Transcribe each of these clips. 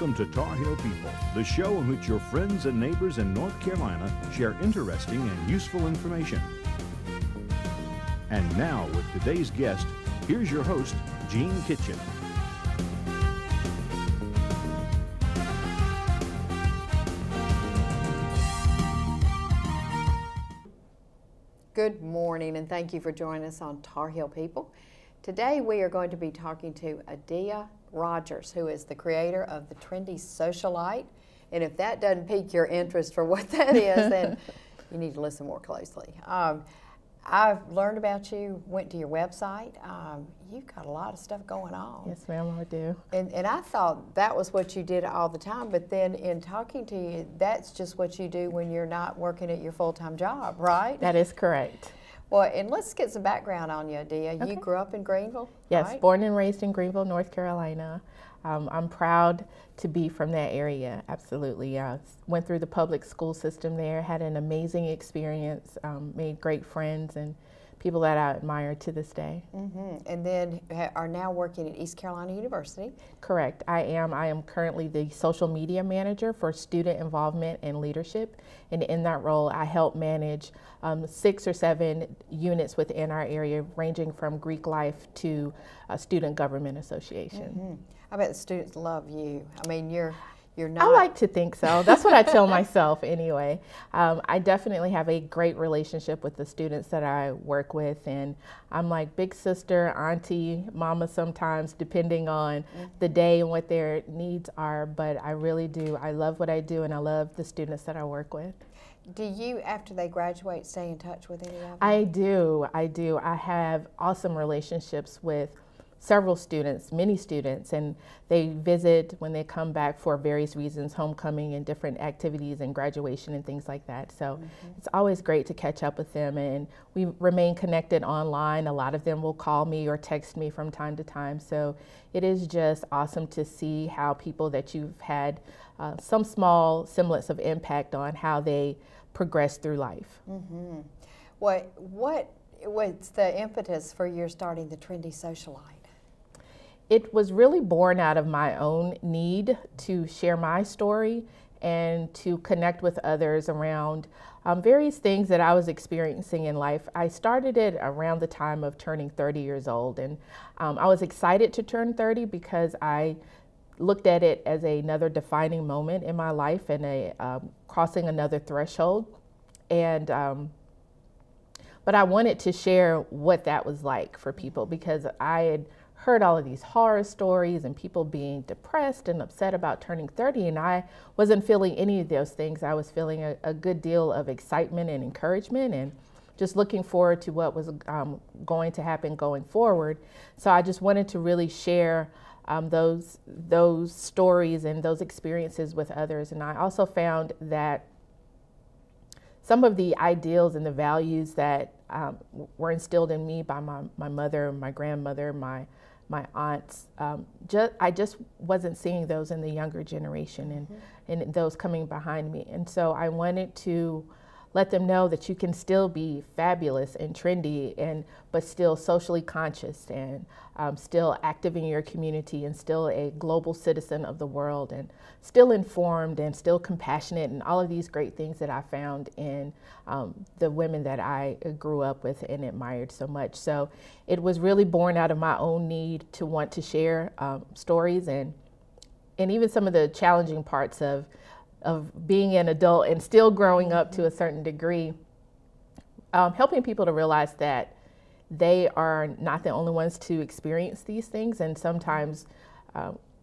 Welcome to Tarheel People, the show in which your friends and neighbors in North Carolina share interesting and useful information. And now, with today's guest, here's your host, Jean Kitchin. Good morning, and thank you for joining us on Tarheel People. Today we are going to be talking to Adeea Rogers, who is the creator of the Trendy Socialite. And if that doesn't pique your interest for what that is, then you need to listen more closely. I've learned about you, went to your website. You've got a lot of stuff going on. Yes, ma'am, I do. And I thought that was what you did all the time, but then in talking to you, that's just what you do when you're not working at your full-time job, right? That is correct. Well, and let's get some background on you, Adeea. Okay. You grew up in Greenville, Yes, right? born and raised in Greenville, North Carolina. I'm proud to be from that area, absolutely. Went through the public school system there, had an amazing experience, made great friends and people that I admire to this day. Mm-hmm. And then are now working at East Carolina University. Correct, I am. I am currently the social media manager for student involvement and leadership. And in that role, I help manage 6 or 7 units within our area, ranging from Greek life to Student Government Association. Mm-hmm. I bet the students love you. I mean, you're not. I like to think so. That's what I tell myself anyway. I definitely have a great relationship with the students that I work with, and I'm like big sister, auntie, mama sometimes, depending on the day and what their needs are, but I really do. I love what I do, and I love the students that I work with. Do you, after they graduate, stay in touch with any of them? I do. I have awesome relationships with several students, many students, and they visit when they come back for various reasons, homecoming and different activities and graduation and things like that. So it's always great to catch up with them, and we remain connected online. A lot of them will call me or text me from time to time. So it is just awesome to see how people that you've had some small semblance of impact on, how they progress through life. Mm-hmm. What's the impetus for your starting the Trendy Socialite? It was really born out of my own need to share my story and to connect with others around various things that I was experiencing in life. I started it around the time of turning 30 years old, and I was excited to turn 30 because I looked at it as another defining moment in my life and crossing another threshold. And but I wanted to share what that was like for people, because I had heard all of these horror stories and people being depressed and upset about turning 30, and I wasn't feeling any of those things. I was feeling a good deal of excitement and encouragement and just looking forward to what was going to happen going forward. So I just wanted to really share those stories and those experiences with others. And I also found that some of the ideals and the values that were instilled in me by my mother, my grandmother, my aunts, I just wasn't seeing those in the younger generation and those coming behind me. And so I wanted to let them know that you can still be fabulous and trendy, but still socially conscious and still active in your community and still a global citizen of the world and still informed and still compassionate, and all of these great things that I found in the women that I grew up with and admired so much. So it was really born out of my own need to want to share stories and even some of the challenging parts of being an adult and still growing up to a certain degree, helping people to realize that they are not the only ones to experience these things. And sometimes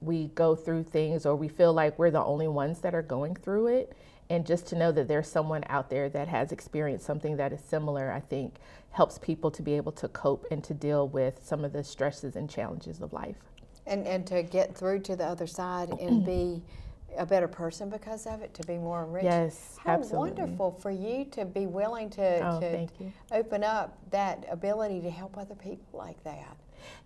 we go through things, or we feel like we're the only ones that are going through it. And just to know that there's someone out there that has experienced something that is similar, I think helps people to be able to cope and to deal with some of the stresses and challenges of life. And to get through to the other side and be a better person because of it, to be more rich. Yes, How absolutely. wonderful for you to be willing to open up that ability to help other people like that.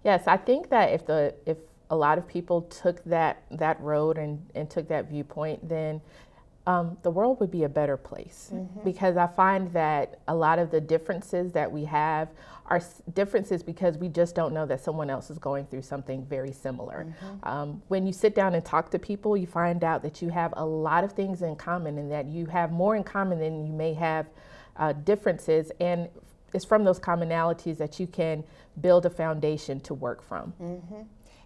Yes, I think that if a lot of people took that road and took that viewpoint, then the world would be a better place. Because I find that a lot of the differences that we have are differences because we just don't know that someone else is going through something very similar. When you sit down and talk to people, you find out that you have a lot of things in common, and that you have more in common than you may have differences. And it's from those commonalities that you can build a foundation to work from.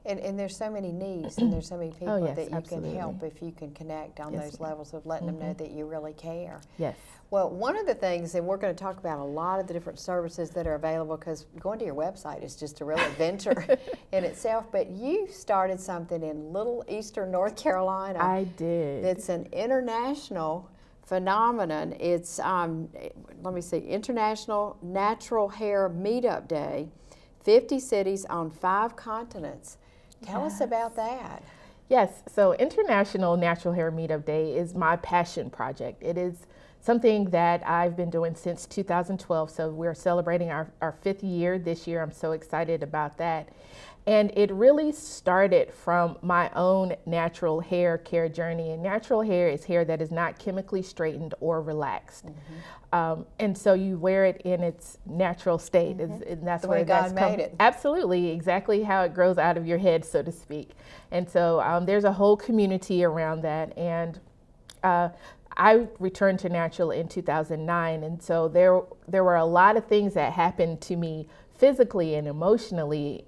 And there's so many needs, and there's so many people yes, that you absolutely. can help if you can connect on those levels of letting them know that you really care. Yes. Well, one of the things, and we're going to talk about a lot of the different services that are available, because going to your website is just a real adventure in itself, but you started something in Little Eastern North Carolina. I did. It's an international phenomenon. It's, let me see, International Natural Hair Meetup Day, 50 cities on 5 continents. Tell us about that. Yes, so International Natural Hair Meetup Day is my passion project. It is something that I've been doing since 2012, so we're celebrating our 5th year this year. I'm so excited about that. And it really started from my own natural hair care journey. And natural hair is hair that is not chemically straightened or relaxed. And so you wear it in its natural state. And that's the way God made it. Absolutely, exactly how it grows out of your head, so to speak. And so there's a whole community around that. And I returned to natural in 2009. And so there were a lot of things that happened to me physically and emotionally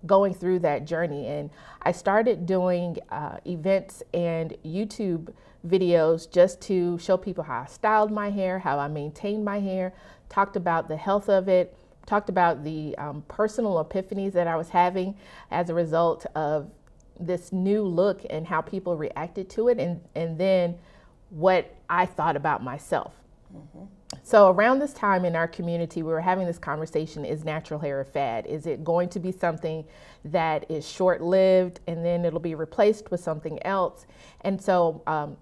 going through that journey. And I started doing events and YouTube videos just to show people how I styled my hair, how I maintained my hair, talked about the health of it, talked about the personal epiphanies that I was having as a result of this new look and how people reacted to it, and then what I thought about myself. So around this time in our community, we were having this conversation, is natural hair a fad? Is it going to be something that is short-lived and then it'll be replaced with something else? And so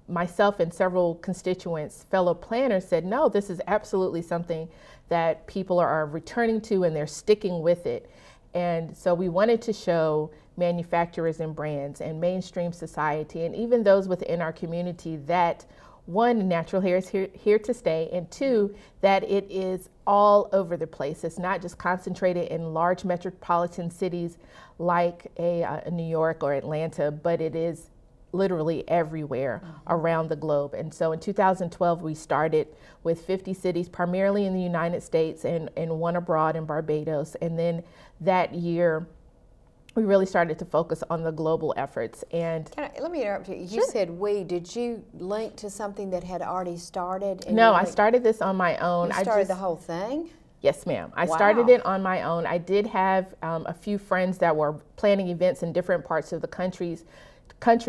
myself and several constituents, fellow planners, said, no, this is absolutely something that people are returning to and they're sticking with it. And so we wanted to show manufacturers and brands and mainstream society and even those within our community that, one, natural hair is here to stay, and two, that it is all over the place. It's not just concentrated in large metropolitan cities like a New York or Atlanta, but it is literally everywhere around the globe. And so in 2012, we started with 50 cities, primarily in the United States and one abroad in Barbados. And then that year, we really started to focus on the global efforts. And let me interrupt you. You said we. Did you link to something that had already started? No, I started this on my own. You started the whole thing? Yes, ma'am. I started it on my own. I did have a few friends that were planning events in different parts of the country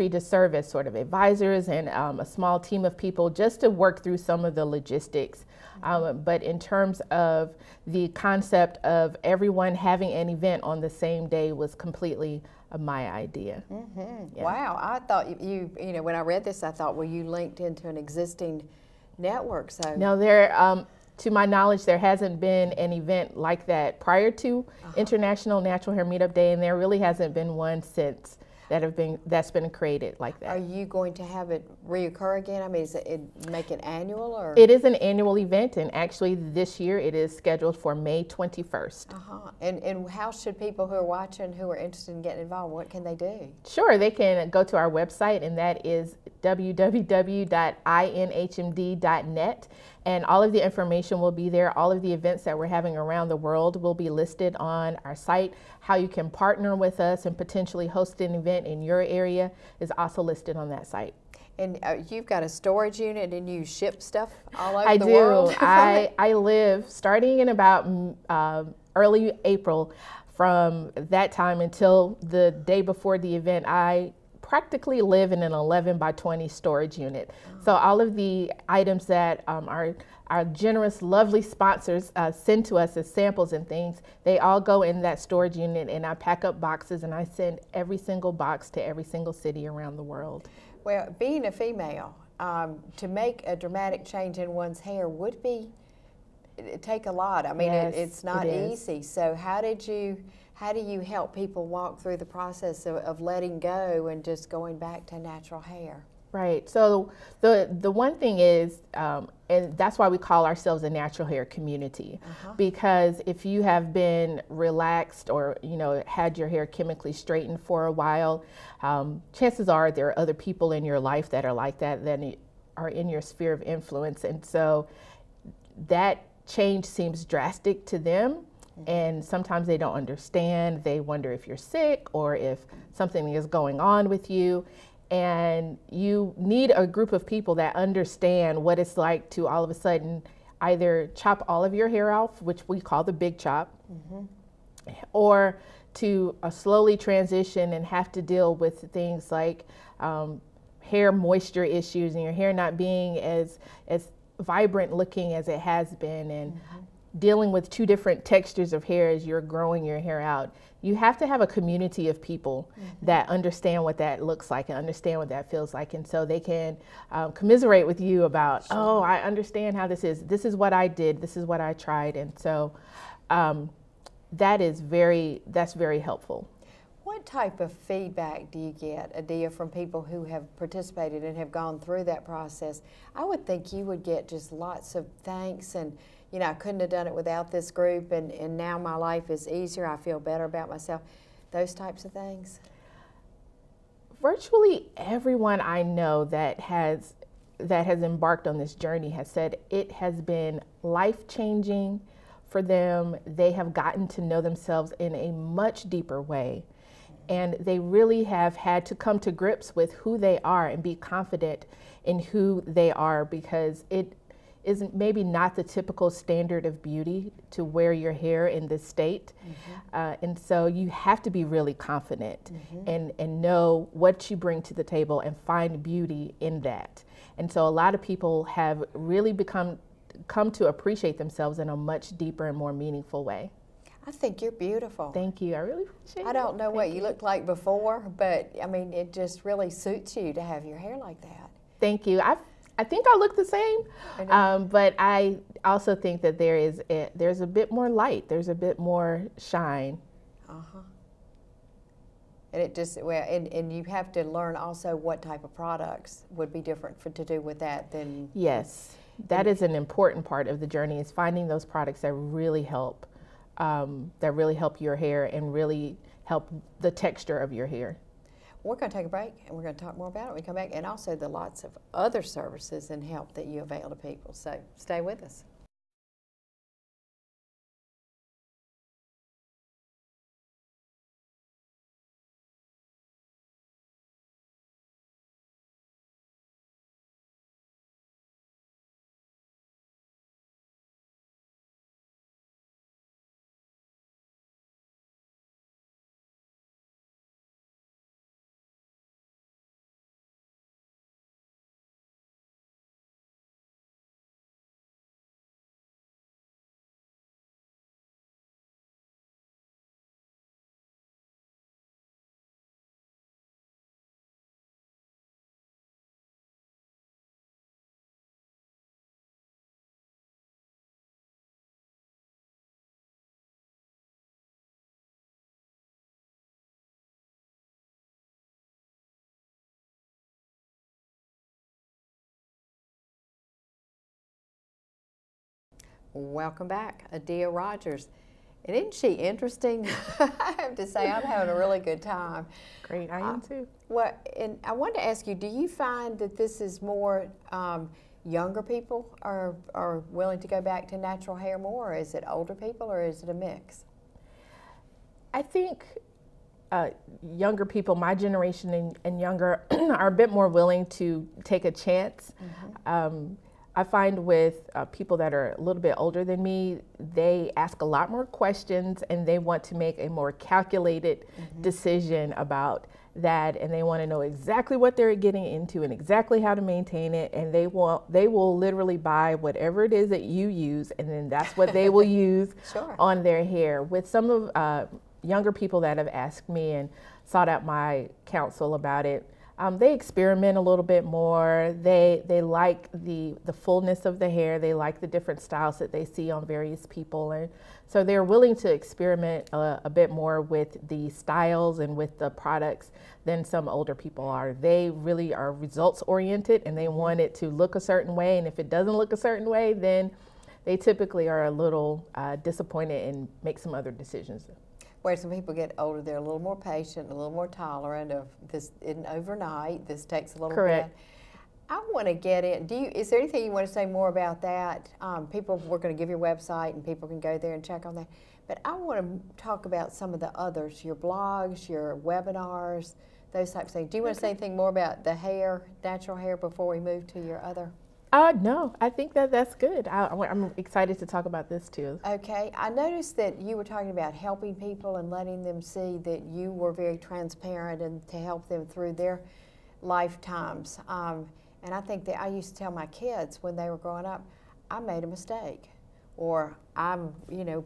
to serve as sort of advisors and a small team of people just to work through some of the logistics. But in terms of the concept of everyone having an event on the same day was completely my idea. Yeah. Wow, I thought you know, when I read this, I thought, well, you linked into an existing network. So no, to my knowledge, there hasn't been an event like that prior to International Natural Hair Meetup Day, and there really hasn't been one since that's been created like that. Are you going to have it reoccur again? I mean, is it make it annual, or? It is an annual event, and actually this year it is scheduled for May 21st. And how should people who are watching, who are interested in getting involved, what can they do? Sure, they can go to our website, and that is www.inhmd.net. And all of the information will be there. All of the events that we're having around the world will be listed on our site. How you can partner with us and potentially host an event in your area is also listed on that site. And you've got a storage unit and you ship stuff all over the world? I live, starting in about early April, from that time until the day before the event, I practically live in an 11 by 20 storage unit. So all of the items that our generous, lovely sponsors send to us as samples and things, they all go in that storage unit, and I pack up boxes and I send every single box to every single city around the world. Well, being a female, to make a dramatic change in one's hair would take a lot. I mean, yes, it's not easy. So how do you help people walk through the process of letting go and just going back to natural hair? Right. So the one thing is, and that's why we call ourselves a natural hair community, because if you have been relaxed or, you know, had your hair chemically straightened for a while, chances are there are other people in your life that are like that are in your sphere of influence. And so that change seems drastic to them. And sometimes they don't understand. They wonder if you're sick or if something is going on with you. And you need a group of people that understand what it's like to all of a sudden either chop all of your hair off, which we call the big chop, or to slowly transition and have to deal with things like hair moisture issues and your hair not being as vibrant looking as it has been, and dealing with two different textures of hair as you're growing your hair out. You have to have a community of people that understand what that looks like and understand what that feels like. And so they can commiserate with you about, oh, I understand how this is. This is what I did. This is what I tried. And so that's very helpful. What type of feedback do you get, Adeea, from people who have participated and have gone through that process? I would think you would get just lots of thanks and, you know, I couldn't have done it without this group, and now my life is easier, I feel better about myself, those types of things? Virtually everyone I know that has embarked on this journey has said it has been life-changing for them. They have gotten to know themselves in a much deeper way, and they really have had to come to grips with who they are and be confident in who they are, because it isn't maybe not the typical standard of beauty to wear your hair in this state. And so you have to be really confident and know what you bring to the table and find beauty in that. And so a lot of people have really come to appreciate themselves in a much deeper and more meaningful way. I think you're beautiful. Thank you. I really appreciate it. I don't know what you looked like before, but I mean, it just really suits you to have your hair like that. Thank you. I think I look the same, but I also think that there's a bit more light. There's a bit more shine. And it just, well, and you have to learn also what type of products would be different to do with that than. Yes, that is an important part of the journey, is finding those products that really help your hair and really help the texture of your hair. We're going to take a break, and we're going to talk more about it when we come back, and also the lots of other services and help that you avail to people. So stay with us. Welcome back, Adeea Rogers. And isn't she interesting? I have to say, I'm having a really good time. Great, I am too. Well, and I wanted to ask you, do you find that this is more younger people are willing to go back to natural hair more, or is it older people, or is it a mix? I think younger people, my generation and younger, are a bit more willing to take a chance. I find with people that are a little bit older than me, they ask a lot more questions and they want to make a more calculated decision about that, and they want to know exactly what they're getting into and exactly how to maintain it, and they will literally buy whatever it is that you use, and then that's what they will use on their hair. With some of younger people that have asked me and sought out my counsel about it, they experiment a little bit more. They like the fullness of the hair. They like the different styles that they see on various people. And so they're willing to experiment a bit more with the styles and with the products than some older people are. They really are results oriented, and they want it to look a certain way. And if it doesn't look a certain way, then they typically are a little disappointed and make some other decisions. Where some people get older, they're a little more patient, a little more tolerant of this isn't overnight, this takes a little Correct. bit. I want to get in, is there anything you want to say more about that? We're going to give your website and people can go there and check on that. But I want to talk about some of the others, your blogs, your webinars, those types of things. Do you want to say anything more about the hair, natural hair, before we move to your other? No, I think that's good. I'm excited to talk about this too. Okay, I noticed that you were talking about helping people and letting them see that you were very transparent and to help them through their lifetimes. And I think that I used to tell my kids when they were growing up, I made a mistake. Or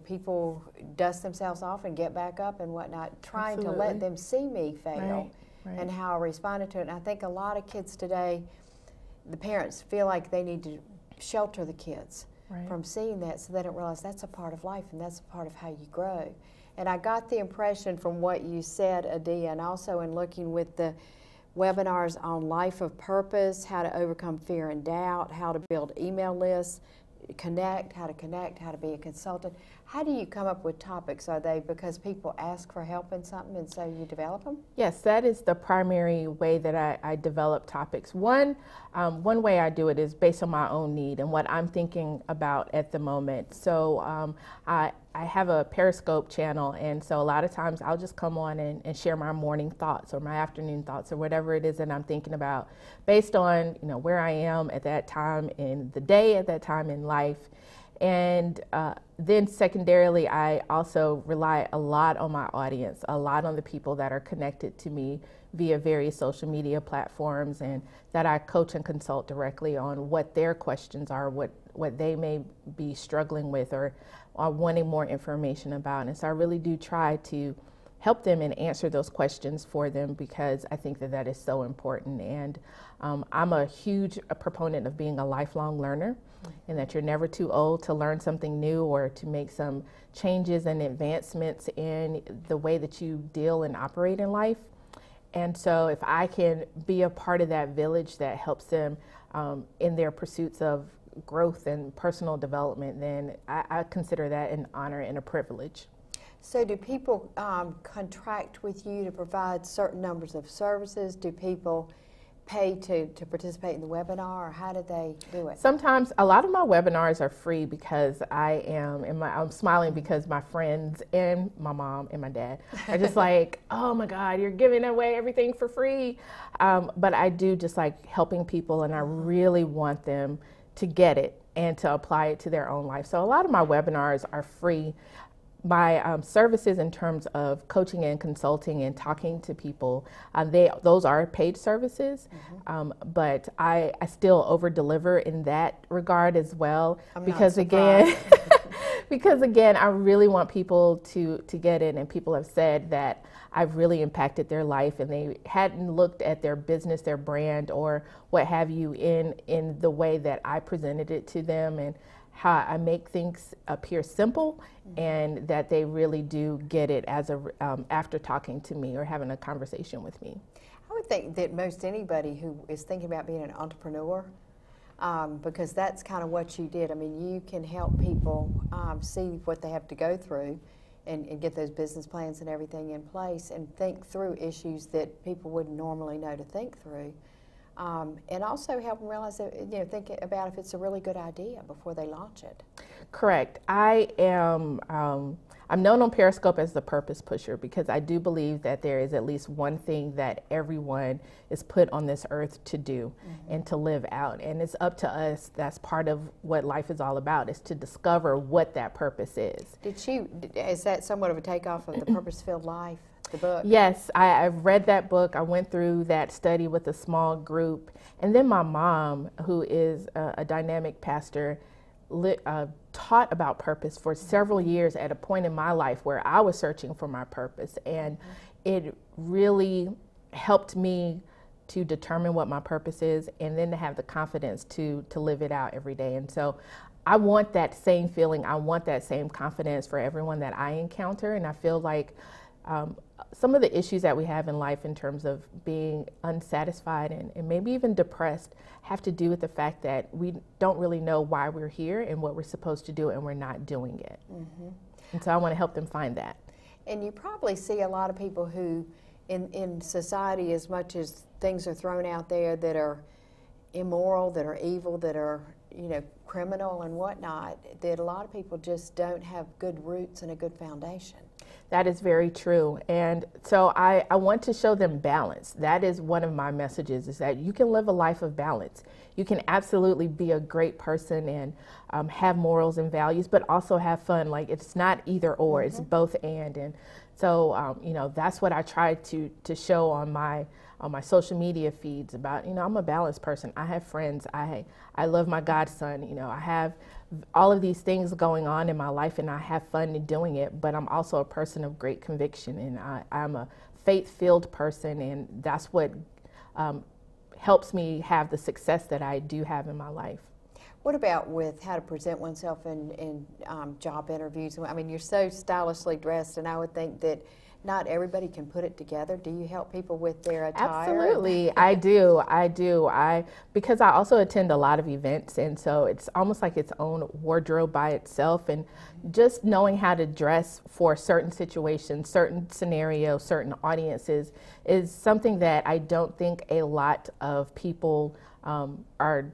people dust themselves off and get back up and whatnot, trying Absolutely. to let them see me fail Right. and how I responded to it. And I think a lot of kids today, the parents feel like they need to shelter the kids from seeing that, so they don't realize that's a part of life and that's a part of how you grow. And I got the impression from what you said, Adeea, and also in looking with the webinars on life of purpose, how to overcome fear and doubt, how to build email lists, how to be a consultant. How do you come up with topics? Are they because people ask for help in something and so you develop them? Yes, that is the primary way that I develop topics. One way I do it is based on my own need and what I'm thinking about at the moment. So I have a Periscope channel, and so a lot of times I'll just come on and share my morning thoughts or my afternoon thoughts or whatever it is that I'm thinking about based on where I am at that time in the day, at that time in life. And then secondarily, I also rely a lot on my audience, a lot on the people that are connected to me via various social media platforms, and that I coach and consult directly on what their questions are, what they may be struggling with or are wanting more information about. And so I really do try to help them and answer those questions for them, because I think that is so important. And I'm a huge proponent of being a lifelong learner, and that you're never too old to learn something new or to make some changes and advancements in the way that you deal and operate in life. And so if I can be a part of that village that helps them in their pursuits of growth and personal development, then I consider that an honor and a privilege. So do people contract with you to provide certain numbers of services? Do people pay to participate in the webinar, or how do they do it? Sometimes a lot of my webinars are free because I'm smiling because my friends and my mom and my dad are just like, oh my God, you're giving away everything for free. But I do just like helping people, and I really want them to get it and to apply it to their own life. So a lot of my webinars are free. My services in terms of coaching and consulting and talking to people, those are paid services, but I still over deliver in that regard as well, because again, I really want people to get in, and people have said that I've really impacted their life and they hadn't looked at their business, their brand, or what have you in the way that I presented it to them, and how I make things appear simple, and that they really do get it as after talking to me or having a conversation with me. I would think that most anybody who is thinking about being an entrepreneur, because that's kind of what you did. I mean, you can help people see what they have to go through and get those business plans and everything in place and think through issues that people wouldn't normally know to think through. And also help them realize that, think about if it's a really good idea before they launch it. Correct. I'm known on Periscope as the purpose pusher, because I do believe that there is at least one thing that everyone is put on this earth to do and to live out. And it's up to us. That's part of what life is all about, is to discover what that purpose is. Is that somewhat of a takeoff of The Purpose-Filled Life? The book? Yes, I've read that book. I went through that study with a small group. And then my mom, who is a dynamic pastor, taught about purpose for several years at a point in my life where I was searching for my purpose. And it really helped me to determine what my purpose is, and then to have the confidence to live it out every day. And so I want that same feeling, I want that same confidence for everyone that I encounter. And I feel like some of the issues that we have in life in terms of being unsatisfied and maybe even depressed have to do with the fact that we don't really know why we're here and what we're supposed to do, and we're not doing it. Mm-hmm. And so I want to help them find that. And you probably see a lot of people who in society, as much as things are thrown out there that are immoral, that are evil, that are, you know, criminal and whatnot, that a lot of people just don't have good roots and a good foundation. That is very true. And so I want to show them balance. That is one of my messages, is that you can live a life of balance. You can absolutely be a great person and have morals and values, but also have fun. Like, it's not either or, it's both and. And so, you know, that's what I try to show on my social media feeds about, you know, I'm a balanced person. I have friends. I love my godson. You know, I have all of these things going on in my life, and I have fun in doing it, but I'm also a person of great conviction, and I'm a faith-filled person, and that's what helps me have the success that I do have in my life. What about with how to present oneself in job interviews? I mean, you're so stylishly dressed, and I would think that not everybody can put it together. Do you help people with their attire? Absolutely, I do. Because I also attend a lot of events, and so it's almost like its own wardrobe by itself, and just knowing how to dress for certain situations, certain scenarios, certain audiences is something that I don't think a lot of people are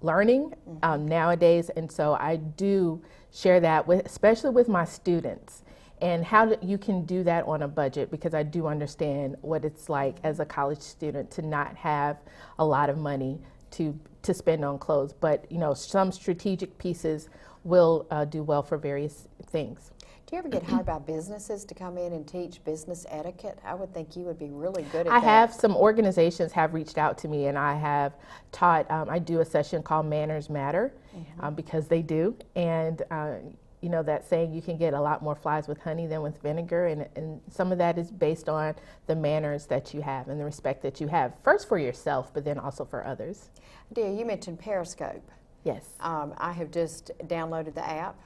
learning nowadays. And so I do share that especially with my students, and how you can do that on a budget, because I do understand what it's like as a college student to not have a lot of money to spend on clothes. But, you know, some strategic pieces will do well for various things. Do you ever get hired by businesses to come in and teach business etiquette? I would think you would be really good at that. I have. Some organizations have reached out to me, and I have taught, I do a session called Manners Matter, because they do. And you know, that saying, you can get a lot more flies with honey than with vinegar, and some of that is based on the manners that you have and the respect that you have, first for yourself, but then also for others. Adeea, you mentioned Periscope. Yes. I have just downloaded the app.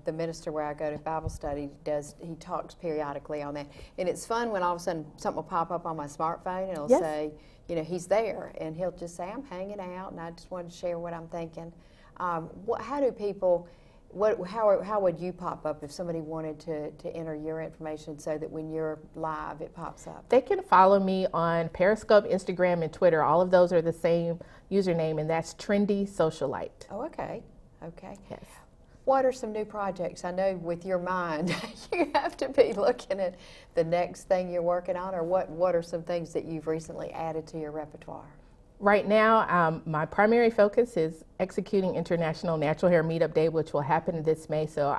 The minister where I go to Bible study he talks periodically on that. And it's fun when all of a sudden something will pop up on my smartphone, and it'll say, you know, he's there, and he'll just say, I'm hanging out, and I just wanted to share what I'm thinking. How do people... How would you pop up if somebody wanted to enter your information so that when you're live it pops up? They can follow me on Periscope, Instagram, and Twitter. All of those are the same username, and that's Trendy Socialite. Oh, okay. Okay. Yes. What are some new projects? I know with your mind you have to be looking at the next thing you're working on, or what are some things that you've recently added to your repertoire? Right now, my primary focus is executing International Natural Hair Meetup Day, which will happen this May. So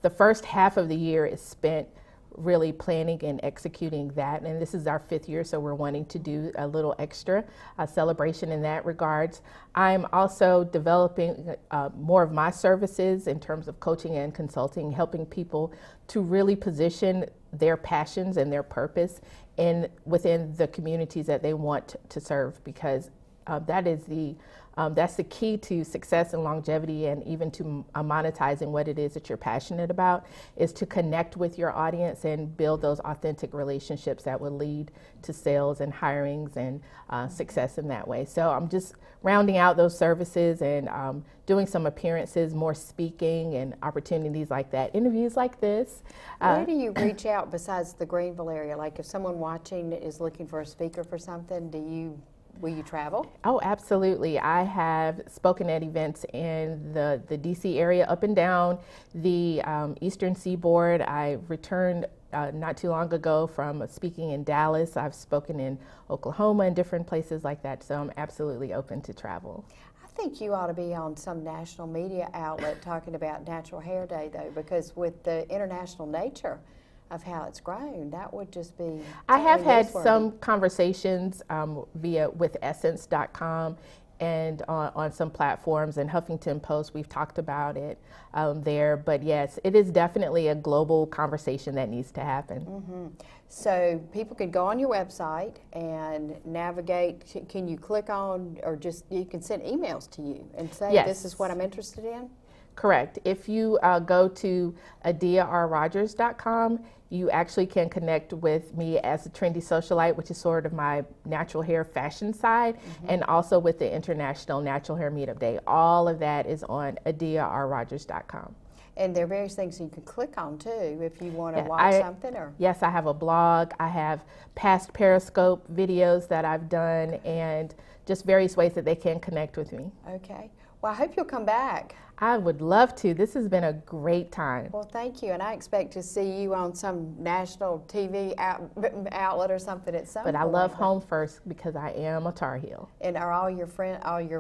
the first half of the year is spent really planning and executing that. And this is our 5th year, so we're wanting to do a little extra celebration in that regards. I'm also developing more of my services in terms of coaching and consulting, helping people to really position their passions and their purpose within the communities that they want to serve, because that's the key to success and longevity, and even to monetizing what it is that you're passionate about, is to connect with your audience and build those authentic relationships that will lead to sales and hirings and success in that way. So I'm just rounding out those services and doing some appearances, more speaking and opportunities like that, interviews like this. Where do you reach out besides the Greenville area? Like if someone watching is looking for a speaker for something, will you travel? Oh, absolutely. I have spoken at events in the DC area, up and down the Eastern Seaboard. I returned not too long ago from speaking in Dallas. I've spoken in Oklahoma and different places like that, so I'm absolutely open to travel. I think you ought to be on some national media outlet talking about Natural Hair Day, though, because with the international nature of how it's grown, that would just be... I have had some conversations with Essence.com and on some platforms, and Huffington Post, we've talked about it there. But yes, it is definitely a global conversation that needs to happen. Mm-hmm. So people could go on your website and navigate. Can you click on, or just you can send emails to you and say, yes, this is what I'm interested in? Correct. If you go to adearrogers.com, you actually can connect with me as a Trendy Socialite, which is sort of my natural hair fashion side, and also with the International Natural Hair Meetup Day. All of that is on adearrogers.com. And there are various things you can click on too if you want to watch something. Or yes, I have a blog. I have past Periscope videos that I've done, and just various ways that they can connect with me. Okay. Well, I hope you'll come back. I would love to. This has been a great time. Well, thank you, and I expect to see you on some national TV outlet or something at some point. But I love home first because I am a Tar Heel. And are all your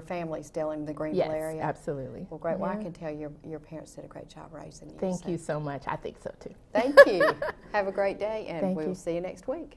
family still in the Greenville area? Yes, absolutely. Well, great. Well, I can tell your parents did a great job raising you. Thank you so much. I think so too. Thank you. Have a great day, and we'll see you next week.